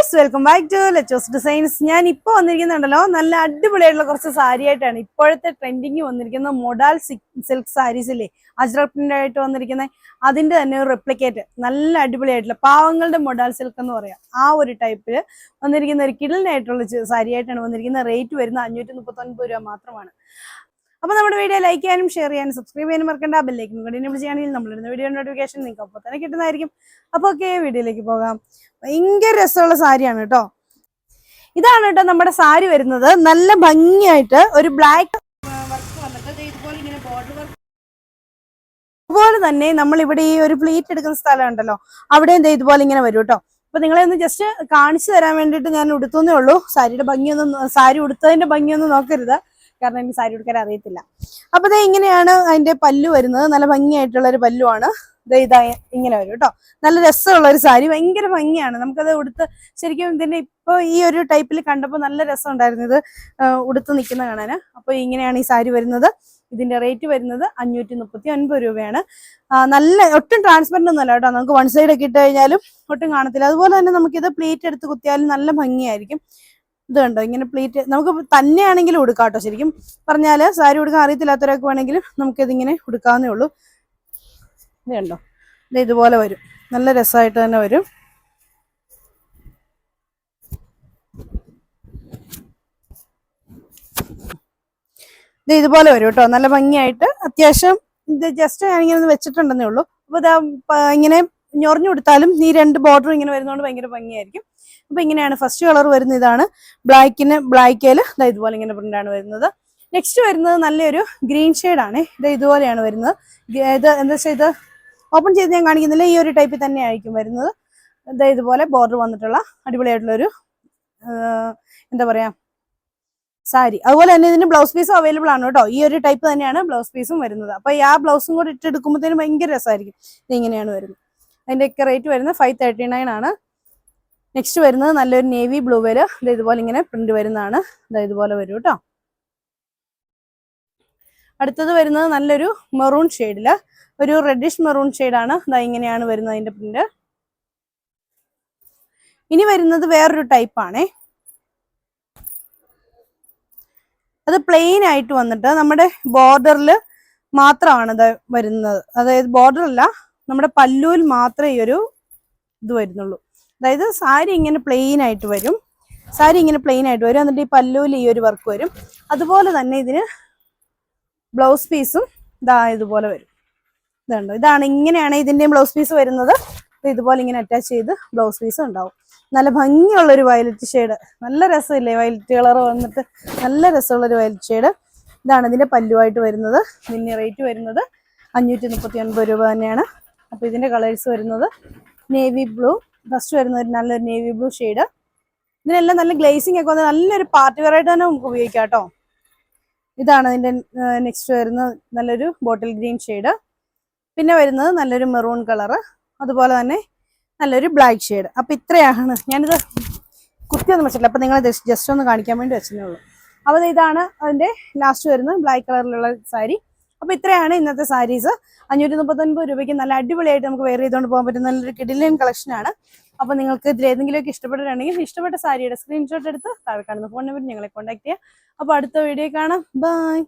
Welcome back to ലെച്ചോസ് designs. ഞാൻ ഇപ്പോൾ വന്നിരിക്കുന്നുണ്ടല്ലോ നല്ല അടിപൊളിയായിട്ടുള്ള കുറച്ച് സാരി ആയിട്ടാണ്. ഇപ്പോഴത്തെ ട്രെൻഡിങ് വന്നിരിക്കുന്ന മൊഡാൽ സിൽക്ക് സാരീസ് ഇല്ലേ, അജ്രക് പ്രിന്റ് ആയിട്ട് വന്നിരിക്കുന്നത്, അതിന്റെ തന്നെ ഒരു റെപ്ലിക്കേറ്റ് നല്ല അടിപൊളിയായിട്ടുള്ള പാവങ്ങളുടെ മൊഡാൽ സിൽക്ക് എന്ന് പറയാം. ആ ഒരു ടൈപ്പിൽ വന്നിരിക്കുന്ന ഒരു കിടലിനായിട്ടുള്ള സാരി ആയിട്ടാണ് വന്നിരിക്കുന്നത്. റേറ്റ് വരുന്നത് 539 രൂപ മാത്രമാണ്. അപ്പോൾ നമ്മുടെ വീഡിയോ ലൈക്ക് ചെയ്യാനും ഷെയർ ചെയ്യാനും സബ്സ്ക്രൈബ് ചെയ്യാനും മറക്കണ്ട. ബെല്ലൈക്കൻ കൂടി എനേബിൾ ചെയ്യുകയാണെങ്കിൽ നമ്മളിടുന്ന വീഡിയോ നോട്ടിഫിക്കേഷൻ നിങ്ങൾക്ക് അപ്പോൾ തന്നെ കിട്ടുന്നതായിരിക്കും. അപ്പോൾ ഓക്കെ, വീഡിയോയിലേക്ക് പോകാം. ഭയങ്കര രസമുള്ള സാരിയാണ് കേട്ടോ. ഇതാണ് കേട്ടോ നമ്മുടെ സാരി വരുന്നത്. നല്ല ഭംഗിയായിട്ട് ഒരു ബ്ലാക്ക് വർക്ക് വന്നിട്ട് ഇതുപോലെ ഇങ്ങനെ ബോർഡർ വർക്ക്. അതുപോലെ തന്നെ നമ്മൾ ഇവിടെ ഈ ഒരു പ്ലീറ്റ് എടുക്കുന്ന സ്ഥലം ഉണ്ടല്ലോ, അവിടെ ഇതുപോലെ ഇങ്ങനെ വരും കേട്ടോ. അപ്പൊ നിങ്ങളെ ഒന്ന് ജസ്റ്റ് കാണിച്ചു തരാൻ വേണ്ടിയിട്ട് ഞാൻ ഉടുത്തുന്നേ ഉള്ളൂ. സാരി ഉടുത്തതിന്റെ ഭംഗിയൊന്നും നോക്കരുത്, കാരണം എനിക്ക് സാരി ഉടുക്കാൻ അറിയത്തില്ല. അപ്പൊ ഇങ്ങനെയാണ് അതിന്റെ പല്ലു വരുന്നത്. നല്ല ഭംഗിയായിട്ടുള്ള ഒരു പല്ലുവാണ്. ഇതാ ഇങ്ങനെ വരും കേട്ടോ. നല്ല രസമുള്ള ഒരു സാരി, ഭയങ്കര ഭംഗിയാണ്. നമുക്കത് ഉടുത്ത് ശരിക്കും ഇതിന്റെ ഇപ്പൊ ഈ ഒരു ടൈപ്പിൽ കണ്ടപ്പോൾ നല്ല രസം ഉണ്ടായിരുന്നു ഇത് ഉടുത്ത് നിൽക്കുന്ന കാണാന്. അപ്പൊ ഇങ്ങനെയാണ് ഈ സാരി വരുന്നത്. ഇതിന്റെ റേറ്റ് വരുന്നത് 539 രൂപയാണ്. നല്ല ഒട്ടും ട്രാൻസ്പെറന്റ് ഒന്നും അല്ല കേട്ടോ. നമുക്ക് വൺ സൈഡ് ഒക്കെ ഇട്ട് കഴിഞ്ഞാലും ഒട്ടും കാണത്തില്ല. അതുപോലെ തന്നെ നമുക്കിത് പ്ലീറ്റ് എടുത്ത് കുത്തിയാലും നല്ല ഭംഗിയായിരിക്കും. ഇത് കണ്ടോ, ഇങ്ങനെ പ്ലീറ്റ് നമുക്ക് തന്നെയാണെങ്കിലും ഉടുക്കാം കേട്ടോ. ശരിക്കും പറഞ്ഞാല് സാരി ഉടുക്കാൻ അറിയത്തില്ലാത്തവരൊക്കെ വേണമെങ്കിലും നമുക്കിതിങ്ങനെ ഉടുക്കാവുന്നേ ഉള്ളൂ. ഇത് കണ്ടോ, ഇത് ഇതുപോലെ വരും. നല്ല രസമായിട്ട് തന്നെ വരും. ഇത് ഇതുപോലെ വരും കേട്ടോ. നല്ല ഭംഗിയായിട്ട് അത്യാവശ്യം ഇത് ജസ്റ്റ് ഞാനിങ്ങനെ ഒന്ന് വെച്ചിട്ടുണ്ടെന്നേ ഉള്ളൂ. അപ്പൊ ഇതാ ഇങ്ങനെ ഞൊറിഞ്ഞു കൊടുത്താലും ഈ രണ്ട് ബോർഡറും ഇങ്ങനെ വരുന്നതുകൊണ്ട് ഭയങ്കര ഭംഗിയായിരിക്കും. അപ്പൊ ഇങ്ങനെയാണ് ഫസ്റ്റ് കളർ വരുന്നത്. ഇതാണ് ബ്ലാക്കില് ഇതുപോലെ ഇങ്ങനെ പ്രിന്റാണ് വരുന്നത്. നെക്സ്റ്റ് വരുന്നത് നല്ലൊരു ഗ്രീൻ ഷെയ്ഡാണ്. ഇത് ഇതുപോലെയാണ് വരുന്നത്. ഇത് എന്താ വെച്ചാൽ ഇത് ഓപ്പൺ ചെയ്ത് ഞാൻ കാണിക്കുന്നില്ല. ഈ ഒരു ടൈപ്പിൽ തന്നെ ആയിരിക്കും വരുന്നത്. ഇതുപോലെ ബോർഡർ വന്നിട്ടുള്ള അടിപൊളിയായിട്ടുള്ളൊരു എന്താ പറയാ സാരി. അതുപോലെ തന്നെ ഇതിന് ബ്ലൗസ് പീസും അവൈലബിൾ ആണ് കേട്ടോ. ഈ ഒരു ടൈപ്പ് തന്നെയാണ് ബ്ലൗസ് പീസും വരുന്നത്. അപ്പൊ ആ ബ്ലൗസും കൂടി ഇട്ടെടുക്കുമ്പോഴത്തേനും ഭയങ്കര രസമായിരിക്കും. ഇത് ഇങ്ങനെയാണ് വരുന്നത്. അതിന്റെയൊക്കെ റേറ്റ് വരുന്നത് 539 ആണ്. നെക്സ്റ്റ് വരുന്നത് നല്ലൊരു നേവി ബ്ലൂവില് ഇതുപോലെ ഇങ്ങനെ പ്രിന്റ് വരുന്നതാണ്. ഇതുപോലെ വരും കേട്ടോ. അടുത്തത് വരുന്നത് നല്ലൊരു മെറൂൺ ഷെയ്ഡില് ഒരു റെഡിഷ് മെറൂൺ ഷെയ്ഡാണ്. ഇങ്ങനെയാണ് വരുന്നത് അതിന്റെ പ്രിന്റ്. ഇനി വരുന്നത് വേറൊരു ടൈപ്പാണേ. അത് പ്ലെയിൻ ആയിട്ട് വന്നിട്ട് നമ്മുടെ ബോർഡറിൽ മാത്രമാണ് ഇത് വരുന്നത്. അതായത് ബോർഡർ അല്ല, നമ്മുടെ പല്ലുവിൽ മാത്രമേ ഈ ഒരു ഇത് വരുന്നുള്ളൂ. അതായത് സാരി ഇങ്ങനെ പ്ലെയിൻ ആയിട്ട് വരും. എന്നിട്ട് ഈ പല്ലുവിൽ ഈ ഒരു വർക്ക് വരും. അതുപോലെ തന്നെ ഇതിന് ബ്ലൗസ് പീസും ഇതുപോലെ വരും. ഇതുണ്ടോ, ഇങ്ങനെയാണ് ഇതിന്റെ ബ്ലൗസ് പീസ് വരുന്നത്. ഇതുപോലെ ഇങ്ങനെ അറ്റാച്ച് ചെയ്ത് ബ്ലൗസ് പീസും ഉണ്ടാവും. നല്ല ഭംഗിയുള്ളൊരു വയലറ്റ് ഷെയ്ഡ്. നല്ല രസമില്ലേ വയലറ്റ് കളർ വന്നിട്ട്? നല്ല രസമുള്ളൊരു വയലറ്റ് ഷെയ്ഡ്. ഇതാണ് ഇതിന്റെ പല്ലുവായിട്ട് വരുന്നത്. ഇതിന്റെ റേറ്റ് വരുന്നത് 539 രൂപ തന്നെയാണ്. അപ്പൊ ഇതിന്റെ കളേഴ്സ് വരുന്നത് നേവി ബ്ലൂ, ഫസ്റ്റ് വരുന്നത് നല്ലൊരു നേവി ബ്ലൂ ഷെയ്ഡ്. ഇതിനെല്ലാം നല്ല ഗ്ലേസിംഗ് ഒക്കെ വന്ന് നല്ലൊരു പാർട്ടി വെയർ ആയിട്ട് തന്നെ നമുക്ക് ഉപയോഗിക്കാം കേട്ടോ. ഇതാണ് ഇതിന്റെ നെക്സ്റ്റ് വരുന്നത് നല്ലൊരു ബോട്ടിൽ ഗ്രീൻ ഷെയ്ഡ്. പിന്നെ വരുന്നത് നല്ലൊരു മെറൂൺ കളറ്, അതുപോലെ തന്നെ നല്ലൊരു ബ്ലാക്ക് ഷെയ്ഡ്. അപ്പൊ ഇത്രയാണ്. ഞാനിത് കുത്തിയൊന്നും വെച്ചിട്ടില്ല, അപ്പൊ നിങ്ങൾ ജസ്റ്റ് ഒന്ന് കാണിക്കാൻ വേണ്ടി വെച്ചതേ ഉള്ളൂ. അപ്പൊ ഇതാണ് അതിന്റെ ലാസ്റ്റ് വരുന്നത് ബ്ലാക്ക് കളറിലുള്ള സാരി. അപ്പൊ ഇത്രയാണ് ഇന്നത്തെ സാരീസ്. 539 രൂപയ്ക്ക് നല്ല അടിപൊളിയായിട്ട് നമുക്ക് വെയർ ചെയ്തുകൊണ്ട് പോകാൻ പറ്റുന്ന നല്ലൊരു കിഡിലൻ കളക്ഷൻ ആണ്. അപ്പൊ നിങ്ങൾക്ക് ഇതിൽ ഏതെങ്കിലുമൊക്കെ ഇഷ്ടപ്പെട്ടിട്ടുണ്ടെങ്കിൽ ഇഷ്ടപ്പെട്ട സാരിയുടെ സ്ക്രീൻഷോട്ട് എടുത്ത് താഴെ കാണുന്ന ഫോൺ നമ്പർ ഞങ്ങളെ കോൺടാക്ട് ചെയ്യാം. അപ്പൊ അടുത്ത വീഡിയോ കാണാം. ബൈ.